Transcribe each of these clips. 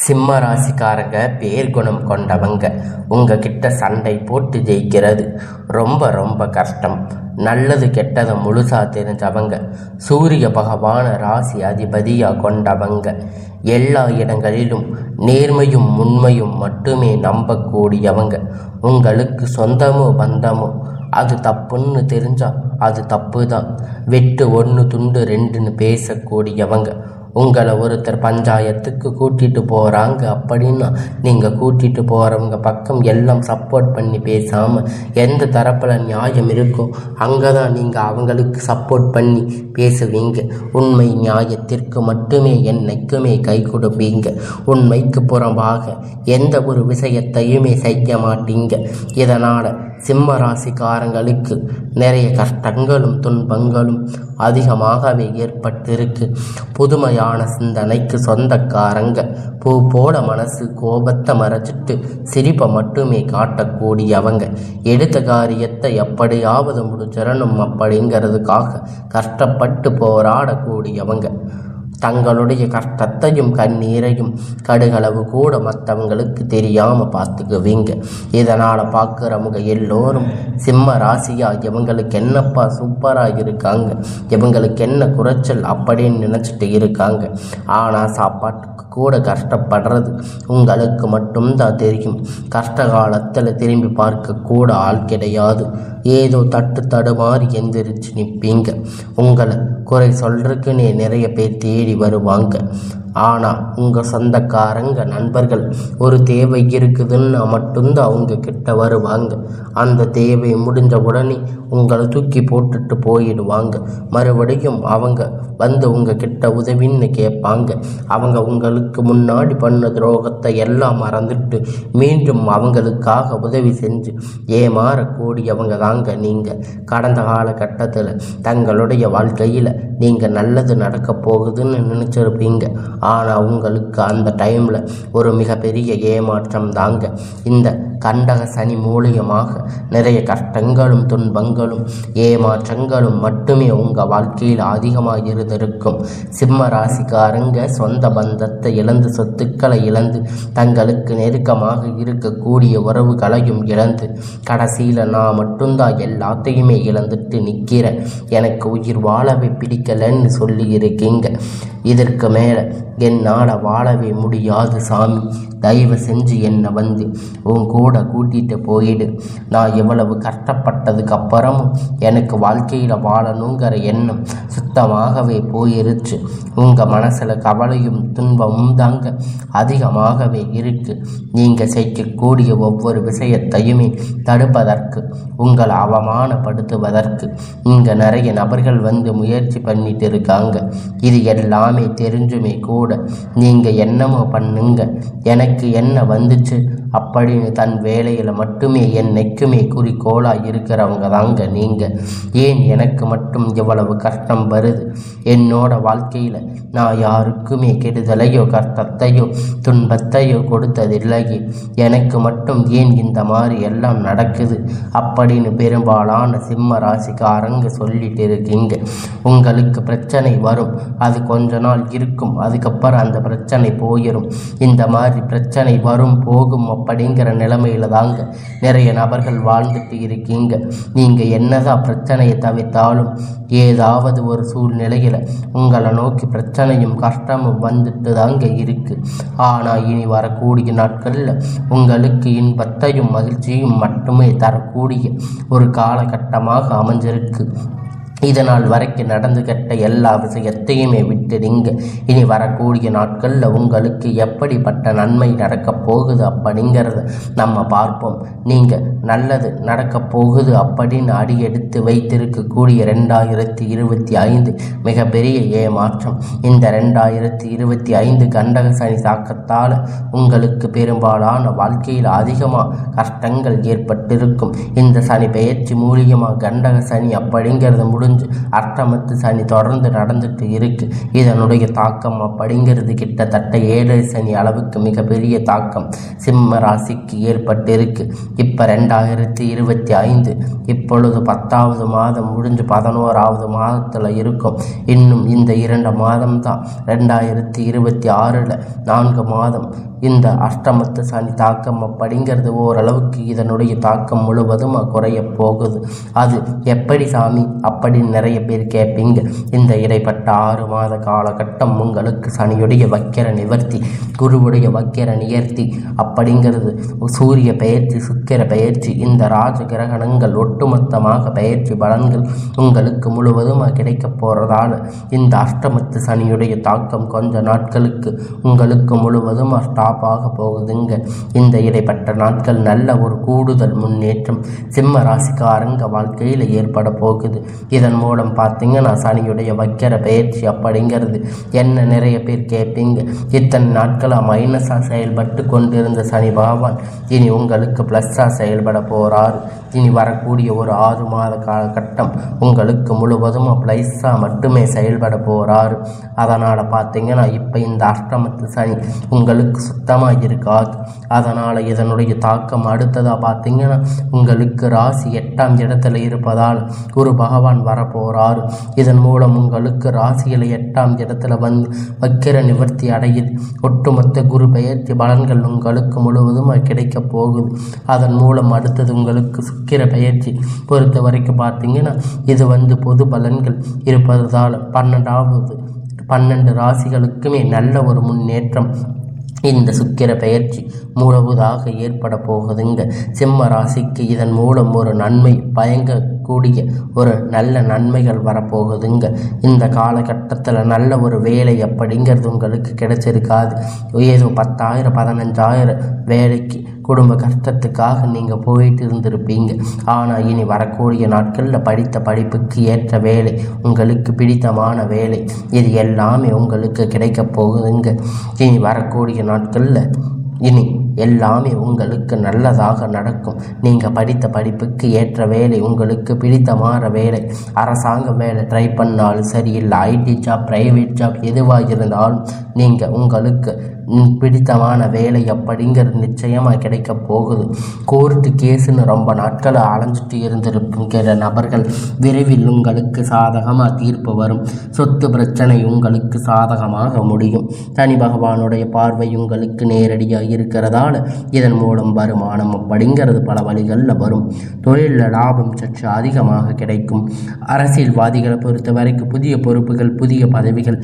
சிம்ம ராசிக்காரங்க பேர் குணம் கொண்டவங்க. உங்ககிட்ட சண்டை போட்டு ஜெயிக்கிறது ரொம்ப ரொம்ப கஷ்டம். நல்லது கெட்டதை முழுசா தெரிஞ்சவங்க. சூரிய பகவான ராசி அதிபதியா கொண்டவங்க. எல்லா இடங்களிலும் நேர்மையும் உண்மையும் மட்டுமே நம்பக்கூடியவங்க. உங்களுக்கு சொந்தமோ பந்தமோ அது தப்புன்னு தெரிஞ்சா அது தப்பு தான். வெட்டு ஒன்று துண்டு ரெண்டுன்னு பேசக்கூடியவங்க. உங்களை ஒருத்தர் பஞ்சாயத்துக்கு கூட்டிகிட்டு போகிறாங்க அப்படின்னா நீங்கள் கூட்டிகிட்டு போகிறவங்க பக்கம் எல்லாம் சப்போர்ட் பண்ணி பேசாமல் எந்த தரப்பில் நியாயம் இருக்கோ அங்கே தான் நீங்கள் அவங்களுக்கு சப்போர்ட் பண்ணி பேசுவீங்க. உண்மை நியாயத்திற்கு மட்டுமே என்னைக்குமே கை கொடுப்பீங்க. உண்மைக்கு புறம்பாக எந்த ஒரு விஷயத்தையுமே செய்ய மாட்டீங்க. இதனால் சிம்ம ராசிக்காரங்களுக்கு நிறைய கஷ்டங்களும் துன்பங்களும் அதிகமாகவே ஏற்பட்டிருக்கு. புதுமையான சிந்தனைக்கு சொந்தக்காரங்க. பூ போல மனசு கோபத்தை மறைச்சிட்டு சிரிப்பை மட்டுமே காட்டக்கூடியவங்க. எடுத்த காரியத்தை எப்படியாவது முடிச்சிடணும் அப்படிங்கிறதுக்காக கஷ்டப்பட்டு போராடக்கூடியவங்க. தங்களுடைய கஷ்டத்தையும் கண்ணீரையும் கடுகளவு கூட மற்றவங்களுக்கு தெரியாமல் பார்த்துக்குவீங்க. இதனால் பார்க்குறவங்க எல்லோரும் சிம்ம ராசியா இவங்களுக்கு என்னப்பா சூப்பராக இருக்காங்க, இவங்களுக்கு என்ன குறைச்சல் அப்படின்னு நினச்சிட்டு இருக்காங்க. ஆனால் சாப்பாட்டுக்கு கூட கஷ்டப்படுறது உங்களுக்கு மட்டும்தான் தெரியும். கஷ்ட காலத்தில் திரும்பி பார்க்க கூட ஆள் கிடையாது. ஏதோ தட்டு தடுமாறி எந்திரிச்சு நிற்பீங்க. உங்களை குறை சொல்றதுக்குன்னே நிறைய பேர் தேடி வருவாங்க. ஆனால் உங்கள் சொந்தக்காரங்க நண்பர்கள் ஒரு தேவை இருக்குதுன்னு மட்டும்தான் அவங்க கிட்ட வருவாங்க. அந்த தேவை முடிஞ்ச உடனே உங்களை தூக்கி போட்டுட்டு போயிடுவாங்க. மறுபடியும் அவங்க வந்து உங்கள் கிட்ட உதவின்னு கேட்பாங்க. அவங்க உங்களுக்கு முன்னாடி பண்ண துரோகத்தை எல்லாம் மறந்துட்டு மீண்டும் அவங்களுக்காக உதவி செஞ்சு ஏமாறக்கூடியவங்க தாங்க நீங்கள். கடந்த காலகட்டத்தில் தங்களுடைய வாழ்க்கையில் நீங்கள் நல்லது நடக்க போகுதுன்னு நினச்சிருப்பீங்க. ஆனால் உங்களுக்கு அந்த டைமில் ஒரு மிகப்பெரிய ஏமாற்றம் தாங்க. இந்த கண்டக சனி மூலியமாக நிறைய கஷ்டங்களும் துன்பங்களும் ஏமாற்றங்களும் மட்டுமே உங்கள் வாழ்க்கையில் அதிகமாக இருந்திருக்கும். சிம்ம ராசிக்காரங்க சொந்த பந்தத்தை இழந்து, சொத்துக்களை இழந்து, தங்களுக்கு நெருக்கமாக இருக்கக்கூடிய உறவுகளையும் இழந்து, கடைசியில் நான் மட்டும்தான் எல்லாத்தையுமே இழந்துட்டு நிற்கிறேன், எனக்கு உயிர் வாழவே பிடிக்கலன்னு சொல்லி இருக்கீங்க. இதற்கு மேலே என்னால் வாழவே முடியாது சாமி, தயவு செஞ்சு என்னை வந்து உன் கூட கூட்டிகிட்டு போயிடு. நான் எவ்வளவு கஷ்டப்பட்டதுக்கு அப்புறமும் எனக்கு வாழ்க்கையில் வாழணுங்கிற எண்ணம் சுத்தமாகவே போயிருச்சு. உங்கள் மனசில் கவலையும் துன்பமும் தாங்க அதிகமாகவே இருக்குது. நீங்கள் செய்யக்கூடிய ஒவ்வொரு விஷயத்தையுமே தடுப்பதற்கு, உங்களை அவமானப்படுத்துவதற்கு இங்கே நிறைய நபர்கள் வந்து முயற்சி பண்ணிட்டு இருக்காங்க. இது எல்லாமே தெரிஞ்சுமே கூட நீங்கள் என்னமோ பண்ணுங்க, எனக்கு என்ன வந்துச்சு அப்படின்னு தன் வேலையில் மட்டுமே என்னைக்குமே குறிக்கோளாக இருக்கிறவங்க தாங்க நீங்கள். ஏன் எனக்கு மட்டும் எவ்வளவு கஷ்டம் வருது? என்னோட வாழ்க்கையில் நான் யாருக்குமே கெடுதலையோ கஷ்டத்தையோ துன்பத்தையோ கொடுத்ததில்லையே, எனக்கு மட்டும் ஏன் இந்த மாதிரி எல்லாம் நடக்குது அப்படின்னு பெரும்பாலான சிம்ம ராசிக்காரங்க சொல்லிட்டு இருக்கீங்க. உங்களுக்கு பிரச்சனை வரும், அது கொஞ்ச நாள் இருக்கும், அதுக்கப்புறம் அந்த பிரச்சனை போயிடும். இந்த மாதிரி பிரச்சனை வரும் போகும் அப்படிங்கிற நிலைமையில தாங்க நிறைய நபர்கள் வாழ்ந்துட்டு இருக்கீங்க. நீங்கள் என்னதான் பிரச்சனையை தவிர்த்தாலும் ஏதாவது ஒரு சூழ்நிலையில் உங்களை நோக்கி பிரச்சனையும் கஷ்டமும் வந்துட்டு தாங்க இருக்கு. ஆனால் இனி வரக்கூடிய நாட்களில் உங்களுக்கு இன்பத்தையும் மகிழ்ச்சியும் மட்டுமே தரக்கூடிய ஒரு காலகட்டமாக அமைஞ்சிருக்கு. இதனால் வரைக்கும் நடந்து கெட்ட எல்லா விஷயத்தையுமே விட்டுடுங்க. இனி வரக்கூடிய நாட்களில் உங்களுக்கு எப்படிப்பட்ட நன்மை நடக்கப் போகுது அப்படிங்கிறத நம்ம பார்ப்போம். நீங்கள் நல்லது நடக்கப் போகுது அப்படின்னு அடியெடுத்து வைத்திருக்கக்கூடிய 2025 மிகப்பெரிய ஏமாற்றம். இந்த 2025 கண்டக சனி தாக்கத்தால் உங்களுக்கு பெரும்பாலான வாழ்க்கையில் அதிகமாக கஷ்டங்கள் ஏற்பட்டிருக்கும். இந்த சனி பெயர்ச்சி மூலியமாக கண்டக சனி அப்படிங்கிறது முடிஞ்சு அஷ்டமத்து சனி தொடர்ந்து நடந்துட்டு இருக்கு. இதனுடைய தாக்கம் அப்படிங்கிறது கிட்டத்தட்ட 7 சனி அளவுக்கு மிகப்பெரிய தாக்கம் சிம்ம ராசிக்கு ஏற்பட்டிருக்கு. இப்போ 2025 இப்பொழுது 10வது மாதம் முடிஞ்சு 11வது மாதத்தில் இருக்கும். இன்னும் இந்த 2 மாதம்தான் 2026 4 மாதம் இந்த அஷ்டமத்து சனி தாக்கம் அப்படிங்கிறது ஓரளவுக்கு இதனுடைய தாக்கம் முழுவதும் குறைய போகுது. அது எப்படி சாமி அப்படின்னு நிறைய பேர் கேட்பீங்க. இந்த இடைப்பட்ட 6 மாத காலகட்டம் உங்களுக்கு சனியுடைய வக்கிர நிவர்த்தி, குருவுடைய வக்கிர நியர்த்தி அப்படிங்கிறது, சூரிய பெயர்ச்சி, சுக்கிர பெயர்ச்சி, இந்த ராஜ கிரகணங்கள் ஒட்டுமொத்தமாக பெயர்ச்சி பலன்கள் உங்களுக்கு முழுவதும் கிடைக்க போறதால இந்த அஷ்டமத்து சனியுடைய தாக்கம் கொஞ்ச நாட்களுக்கு உங்களுக்கு முழுவதும் ஸ்டாப்பாக போகுதுங்க. இந்த இடைப்பட்ட நாட்கள் நல்ல ஒரு கூடுதல் முன்னேற்றம் சிம்ம ராசிக்காரங்க வாழ்க்கையில் ஏற்பட போகுது. இதன் மூலம் பார்த்தீங்கன்னா சனியுடைய வக்கிர பயிற்சி அப்படிங்கிறது என்ன நிறைய பேர் கேட்பீங்க. இத்தனை நாட்களாக மைனஸாக செயல்பட்டு கொண்டிருந்த சனி பகவான் இனி உங்களுக்கு ப்ளஸ்ஸாக செயல்பட போகிறார். இனி வரக்கூடிய ஒரு 6 மாத காலகட்டம் உங்களுக்கு முழுவதும் ப்ளஸ்ஸாக மட்டுமே செயல்பட போகிறார். அதனால் பார்த்தீங்கன்னா இப்போ இந்த அஷ்டமத்து சனி உங்களுக்கு சுத்தமாக இருக்காது. அதனால் இதனுடைய தாக்கம் அடுத்ததாக பார்த்தீங்கன்னா உங்களுக்கு ராசி 8ஆம் இடத்துல இருப்பதால் குரு பகவான் வரப்போகிறார். இதன் மூலம் உங்களுக்கு ராசியில் 8ஆம் இடத்துல வந்து வக்கிர நிவர்த்தி அடையுது. ஒட்டுமொத்த குரு பெயர்ச்சி பலன்கள் உங்களுக்கு முழுவதும் கிடைக்க போகுது. அதன் மூலம் அடுத்தது உங்களுக்கு சுக்கிர பெயர்ச்சி பொறுத்த வரைக்கும் பார்த்தீங்கன்னா இது பொது பலன்கள் இருப்பதால் 12 ராசிகளுக்குமே நல்ல ஒரு முன்னேற்றம் இந்த சுக்கிர பெயர்ச்சி மூலவுதாக ஏற்பட போகுதுங்க. சிம்ம ராசிக்கு இதன் மூலம் ஒரு நன்மை பயங்கக்கூடிய ஒரு நல்ல நன்மைகள் வரப்போகுதுங்க. இந்த காலகட்டத்தில் நல்ல ஒரு வேலை அப்படிங்கிறது உங்களுக்கு கிடைச்சிருக்காது. ஏதோ 10,000 15,000 வேலைக்கு குடும்ப கஷ்டத்துக்காக நீங்கள் போயிட்டு இருந்திருப்பீங்க. ஆனால் இனி வரக்கூடிய நாட்களில் படித்த படிப்புக்கு ஏற்ற வேலை, உங்களுக்கு பிடித்தமான வேலை, இது எல்லாமே உங்களுக்கு கிடைக்க போகுதுங்க. இனி வரக்கூடிய நாட்களில் இனி எல்லாமே உங்களுக்கு நல்லதாக நடக்கும். நீங்கள் படித்த படிப்புக்கு ஏற்ற வேலை, உங்களுக்கு பிடித்தமான வேலை, அரசாங்க வேலை ட்ரை பண்ணாலும் சரி, இல்லை ஐடி ஜாப், ப்ரைவேட் ஜாப் எதுவாக இருந்தாலும் நீங்கள் உங்களுக்கு பிடித்தமான வேலை அப்படிங்கிறது நிச்சயமாக கிடைக்க போகுது. கோர்ட்டு கேஸுன்னு ரொம்ப நாட்களை அலைஞ்சிட்டு இருந்திருக்கிற நபர்கள் விரைவில் உங்களுக்கு சாதகமாக தீர்ப்பு வரும். சொத்து பிரச்சனை உங்களுக்கு சாதகமாக முடியும். சனி பகவானுடைய பார்வை உங்களுக்கு நேரடியாக இருக்கிறதால இதன் மூலம் வருமானம் அப்படிங்கிறது பல வழிகளில் வரும். தொழிலில் லாபம் சற்று அதிகமாக கிடைக்கும். அரசியல்வாதிகளை பொறுத்த வரைக்கும் புதிய பொறுப்புகள், புதிய பதவிகள்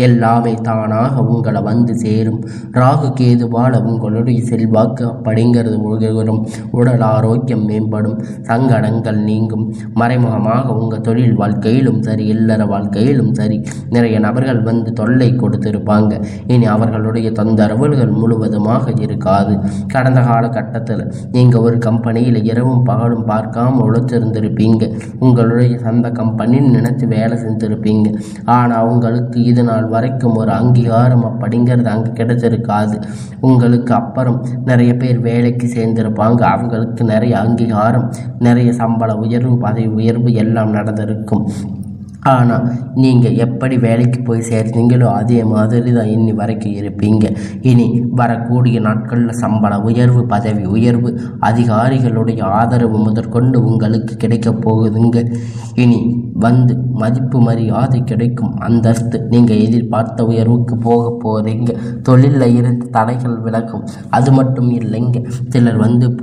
எல்லாமே தானாக உங்களை வந்து சேரும். ராகு கேதுவால உங்களுடைய செல்வாக்கு அப்படிங்கிறது உயரும். உடல் ஆரோக்கியம் மேம்படும். சங்கடங்கள் நீங்கும். மறைமுகமாக உங்கள் தொழில் வாழ்க்கையிலும் சரி, இல்லற வாழ்க்கையிலும் சரி நிறைய நபர்கள் வந்து தொல்லை கொடுத்திருப்பாங்க. இனி அவர்களுடைய தொந்தரவுகள் முழுவதுமாக இருக்காது. கடந்த காலகட்டத்தில் நீங்கள் ஒரு கம்பெனியில் இரவும் பகலும் பார்க்காம உழைச்சிருந்திருப்பீங்க. உங்களுடைய சொந்த கம்பெனின்னு நினைச்சு வேலை செஞ்சிருப்பீங்க. ஆனால் உங்களுக்கு இது நாள் வரைக்கும் ஒரு அங்கீகாரம் அப்படிங்கிறது அங்கே கிடைச்சிருக்காது. உங்களுக்கு அப்புறம் நிறைய பேர் வேலைக்கு சேர்ந்திருப்பாங்க. அவங்களுக்கு நிறைய அங்கீகாரம், நிறைய சம்பள உயர்வு, பதவி உயர்வு எல்லாம் நடந்திருக்கும். ஆனால் நீங்கள் எப்படி வேலைக்கு போய் சேர்ந்தீங்களோ அதே மாதிரி தான் இன்னி வரைக்கும் இருப்பீங்க. இனி வரக்கூடிய நாட்களில் சம்பள உயர்வு, பதவி உயர்வு, அதிகாரிகளுடைய ஆதரவு முதற்கொண்டு உங்களுக்கு கிடைக்க போகுதுங்க. இனி வந்து மதிப்பு மரியாதை கிடைக்கும். அந்தஸ்து நீங்கள் எதிர்பார்த்த உயர்வுக்கு போக போகிறீங்க. தொழிலில் இருந்த தடைகள் விலகும். அது மட்டும் இல்லைங்க, சிலர்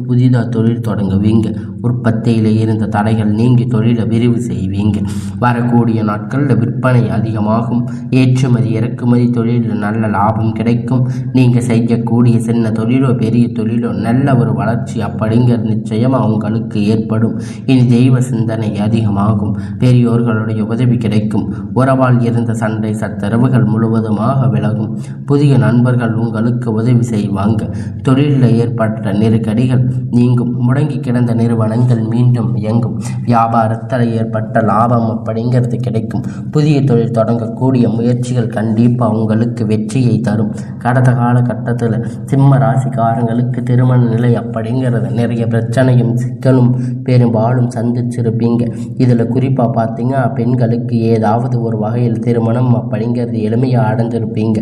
புதிதாக தொழில் தொடங்குவீங்க. உற்பத்தியில் இருந்த தடைகள் நீங்கி தொழிலை விரிவு செய்வீங்க. வரக்கூடிய நாட்களில் விற்பனை அதிகமாகும். ஏற்றுமதி இறக்குமதி தொழிலில் நல்ல லாபம் கிடைக்கும். நீங்கள் செய்யக்கூடிய சின்ன தொழிலோ பெரிய தொழிலோ நல்ல ஒரு வளர்ச்சி அப்படிங்கிறது நிச்சயமாக உங்களுக்கு ஏற்படும். இனி தெய்வ சிந்தனை அதிகமாகும். பெரியோர்களுடைய உதவி கிடைக்கும். உறவால் இருந்த சண்டை சச்சரவுகள் முழுவதுமாக விலகும். புதிய நண்பர்கள் உங்களுக்கு உதவி செய்வாங்க. தொழிலில் ஏற்பட்ட நெருக்கடிகள் நீங்கும். முடங்கி கிடந்த நிறுவனங்கள் மீண்டும் இயங்கும். வியாபாரத்தில் ஏற்பட்ட லாபம் அப்படிங்கிறது கிடைக்கும். புதிய தொழில் தொடங்கக்கூடிய முயற்சிகள் கண்டிப்பாக உங்களுக்கு வெற்றியை தரும். கடந்த காலகட்டத்தில் சிம்ம ராசிக்காரங்களுக்கு திருமண நிலை அப்படிங்கிறது நிறைய பிரச்சனையும் சிக்கலும் பெரும்பாலும் சந்திச்சிருப்பீங்க. இதில் குறிப்பாக பார்த்தீங்கன்னா பெண்களுக்கு ஏதாவது ஒரு வகையில் திருமணம் அப்படிங்கிறது எளிமையாக அடைஞ்சிருப்பீங்க.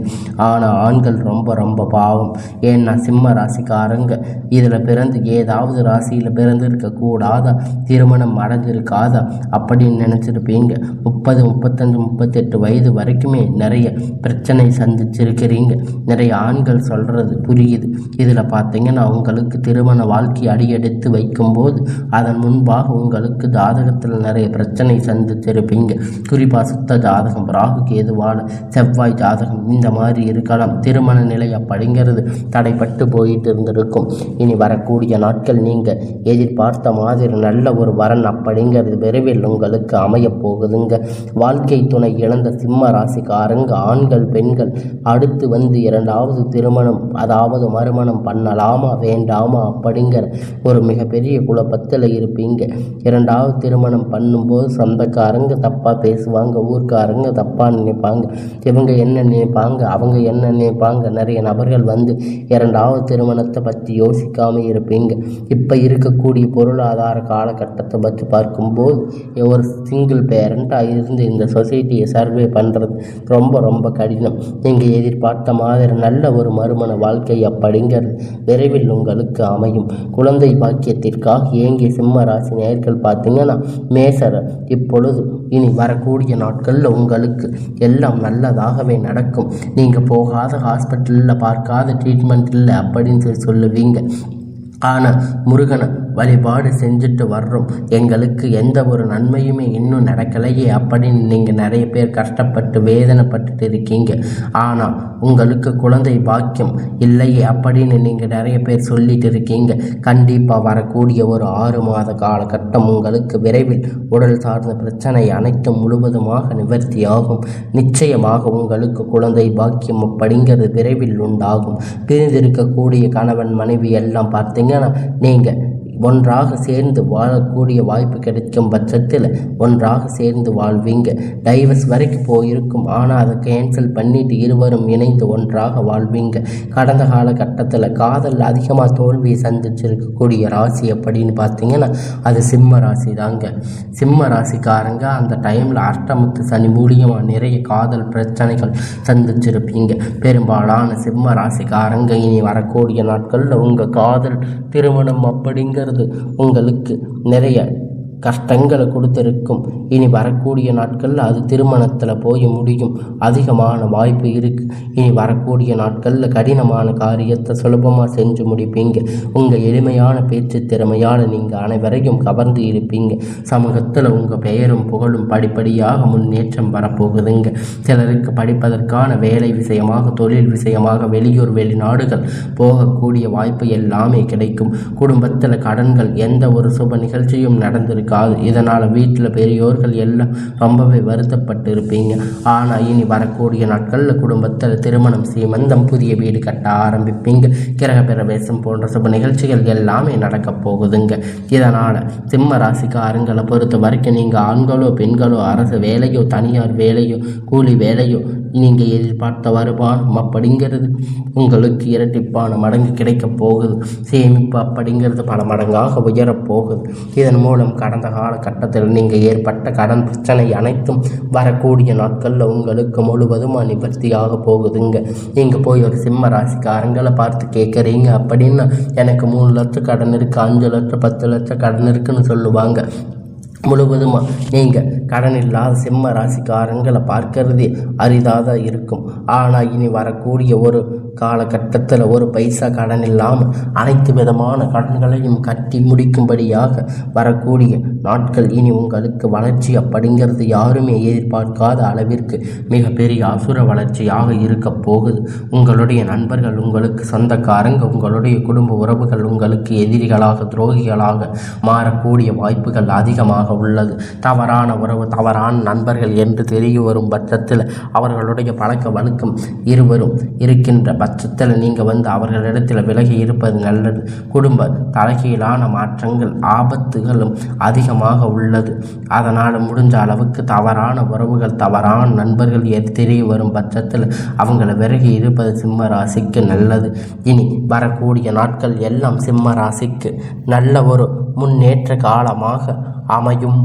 ஆனால் ஆண்கள் ரொம்ப ரொம்ப பாவம். ஏன்னா சிம்ம ராசிக்காரங்க இதில் பிறந்து ஏதாவது ராசியில் பிறந்திருக்கக்கூடாதா, திருமணம் அடைஞ்சிருக்காதா அப்படின்னு நினச்சிருப்பீங்க. 30, 35, 38 வயது வரைக்குமே நிறைய பிரச்சனை சந்திச்சிருக்கிறீங்க. நிறைய ஆண்கள் சொல்கிறது புரியுது. இதில் பார்த்தீங்கன்னா உங்களுக்கு திருமண வாழ்க்கை அடியெடுத்து வைக்கும்போது அதன் முன்பாக உங்களுக்கு ஜாதகத்தில் நிறைய பிரச்சனை சந்திச்சிருப்பீங்க. குறிப்பாக சுத்த ஜாதகம், ராகு கேதுவான செவ்வாய் ஜாதகம் இந்த மாதிரி இருக்கலாம். திருமண நிலை அப்படிங்கிறது தடைப்பட்டு போயிட்டு இருந்திருக்கும். இனி வரக்கூடிய நாட்கள் நீங்கள் எதிர்பார்த்த மாதிரி நல்ல ஒரு வரன் அப்படிங்கிறது விரைவில் உங்களுக்கு அமைய போகுதுங்க. வாழ்க்கை துணை இழந்த சிம்ம ராசிக்காரங்க ஆண்கள் பெண்கள் அடுத்து வந்து இரண்டாவது திருமணம் அதாவது மறுமணம் பண்ணலாமா வேண்டாமா அப்படிங்கிற ஒரு மிகப்பெரிய குழப்பத்தில் இருப்பீங்க. இரண்டாவது திருமணம் பண்ணும்போது சொந்தக்காரங்க தப்பாக பேசுவாங்க, ஊர்க்காரங்க தப்பாக நினைப்பாங்க, இவங்க என்ன நினைப்பாங்க அவங்க என்ன நினைப்பாங்க. நிறைய நபர்கள் வந்து இரண்டாவது திருமணத்தை பற்றி யோசிக்காமல் இருப்பீங்க. இப்போ இருக்கக்கூடிய பொருளாதார காலகட்டத்தை பற்றி பார்க்கும்போது ஒரு சிங்கிள் பேரண்ட்டாக இருந்து இந்த சொசைட்டியை சர்வே பண்ணுறது ரொம்ப ரொம்ப கடினம். நீங்கள் எதிர்பார்த்த மாதிரி நல்ல ஒரு மறுமண வாழ்க்கை அப்படிங்கிறது விரைவில் உங்களுக்கு அமையும். குழந்தை பாக்கியத்திற்காக ஏங்கிய சிம்ம ராசி நேயர்கள் பார்த்தீங்கன்னா மேசர இப்பொழுது இனி வரக்கூடிய நாட்களில் உங்களுக்கு எல்லாம் நல்லதாகவே நடக்கும். நீங்கள் போகாத ஹாஸ்பிட்டலில் பார்க்காத ட்ரீட்மெண்ட் இல்லை அப்படின்னு சொல்லுவீங்க. ஆனால் முருகனை வழிபாடு செஞ்சுட்டு வர்றோம், எங்களுக்கு எந்த ஒரு நன்மையுமே இன்னும் நடக்கலையே அப்படின்னு நீங்கள் நிறைய பேர் கஷ்டப்பட்டு வேதனைப்பட்டு இருக்கீங்க. ஆனால் உங்களுக்கு குழந்தை பாக்கியம் இல்லையே அப்படின்னு நீங்கள் நிறைய பேர் சொல்லிட்டு இருக்கீங்க. கண்டிப்பாக வரக்கூடிய ஒரு 6 மாத காலகட்டம் உங்களுக்கு விரைவில் உடல் சார்ந்த பிரச்சனை அனைத்தும் முழுவதுமாக நிவர்த்தியாகும். நிச்சயமாக உங்களுக்கு குழந்தை பாக்கியம் அப்படிங்கிறது விரைவில் உண்டாகும். பிரிந்திருக்கக்கூடிய கணவன் மனைவி எல்லாம் பார்த்தீங்கன்னா நீங்கள் ஒன்றாக சேர்ந்து வாழக்கூடிய வாய்ப்பு கிடைக்கும் பட்சத்தில் ஒன்றாக சேர்ந்து வாழ்வீங்க. டைவர்ஸ் வரைக்கும் போயிருக்கும், ஆனால் அதை கேன்சல் பண்ணிட்டு இருவரும் இணைந்து ஒன்றாக வாழ்வீங்க. கடந்த காலகட்டத்தில் காதல் அதிகமாக தோல்வியை சந்திச்சிருக்கக்கூடிய ராசி அப்படின்னு பார்த்தீங்கன்னா அது சிம்ம ராசி தாங்க. சிம்ம ராசிக்காரங்க அந்த டைமில் அஷ்டமத்து சனி மூலியமாக நிறைய காதல் பிரச்சனைகள் சந்திச்சிருப்பீங்க. பெரும்பாலான சிம்ம ராசிக்காரங்க இனி வரக்கூடிய நாட்களில் உங்கள் காதல் திருமணம் அப்படிங்கிறது உங்களுக்கு நிறைய கஷ்டங்களை கொடுத்திருக்கும். இனி வரக்கூடிய நாட்களில் அது திருமணத்தில் போய் முடியும். அதிகமான வாய்ப்பு இருக்குது. இனி வரக்கூடிய நாட்களில் கடினமான காரியத்தை சுலபமாக செஞ்சு முடிப்பீங்க. உங்கள் எளிமையான பேச்சு திறமையால் நீங்கள் அனைவரையும் கவர்ந்து இருப்பீங்க. சமூகத்தில் உங்கள் பெயரும் புகழும் படிப்படியாக முன்னேற்றம் வரப்போகுதுங்க. சிலருக்கு படிப்பதற்கான வேலை விஷயமாக தொழில் விஷயமாக வெளியூர் வெளிநாடுகள் போகக்கூடிய வாய்ப்பு எல்லாமே கிடைக்கும். குடும்பத்தில் கடன்கள் எந்த ஒரு சுப நிகழ்ச்சியும் நடந்திருக்கு. இதனால் வீட்டில் பெரியோர்கள் எல்லாம் ரொம்பவே வருத்தப்பட்டு இருப்பீங்க. ஆனால் இனி வரக்கூடிய நாட்களில் குடும்பத்தில் திருமணம், சீமந்தம், புதிய வீடு கட்ட ஆரம்பிப்பீங்க. கிரக பிரவேசம் போன்ற சுப நிகழ்ச்சிகள் எல்லாமே நடக்க போகுதுங்க. இதனால் சிம்ம ராசிக்காரங்களை பொறுத்த வரைக்கும் நீங்கள் ஆண்களோ பெண்களோ அரசு வேலையோ தனியார் வேலையோ கூலி வேலையோ நீங்கள் எதிர்பார்த்த வருமானம் அப்படிங்கிறது உங்களுக்கு இரட்டிப்பான மடங்கு கிடைக்கப் போகுது. சேமிப்பு அப்படிங்கிறது பல மடங்காக உயரப்போகுது. இதன் மூலம் கடந்த காலகட்டத்தில் நீங்கள் ஏற்பட்ட கடன் பிரச்சனை அனைத்தும் வரக்கூடிய நாட்களில் உங்களுக்கு முழுவதுமாக நிவர்த்தியாக போகுதுங்க. நீங்கள் போய் ஒரு சிம்ம ராசிக்காரங்களை பார்த்து கேட்குறீங்க அப்படின்னா எனக்கு 3 லட்சம் கடன் இருக்குது, 5 லட்சம் 10 லட்சம் கடன் இருக்குன்னு சொல்லுவாங்க. முழுவதுமாக நீங்கள் கடன் இல்லாத சிம்ம ராசிக்காரங்களை பார்க்கறதே அரிதாக இருக்கும். ஆனால் இனி வரக்கூடிய ஒரு காலகட்டத்தில் ஒரு பைசா கடன் இல்லாமல் அனைத்து விதமான கடன்களையும் கட்டி முடிக்கும்படியாக வரக்கூடிய நாட்கள் இனி உங்களுக்கு வளர்ச்சி அப்படிங்கிறது யாருமே எதிர்பார்க்காத அளவிற்கு மிகப்பெரிய அசுர வளர்ச்சியாக இருக்க போகுது. உங்களுடைய நண்பர்கள் உங்களுக்கு சொந்தக்காரங்க, உங்களுடைய குடும்ப உறவுகள் உங்களுக்கு எதிரிகளாக துரோகிகளாக மாறக்கூடிய வாய்ப்புகள் அதிகமாக உள்ளது. தவறான உறவு, தவறான நண்பர்கள் என்று தெரிய வரும் பட்சத்தில் அவர்களுடைய பழக்க வழக்கம் இருவரும் இருக்கின்ற பட்சத்தில் நீங்கள் வந்து அவர்களிடத்தில் விலகி இருப்பது நல்லது. குடும்ப தலைகீழான மாற்றங்கள் ஆபத்துகளும் அதிகமாக உள்ளது. அதனால் முடிஞ்ச அளவுக்கு தவறான உறவுகள், தவறான நண்பர்கள் தெரிய வரும் பட்சத்தில் அவங்கள விலகி இருப்பது சிம்ம ராசிக்கு நல்லது. இனி வரக்கூடிய நாட்கள் எல்லாம் சிம்ம ராசிக்கு நல்ல ஒரு முன்னேற்ற காலமாக அமையும்.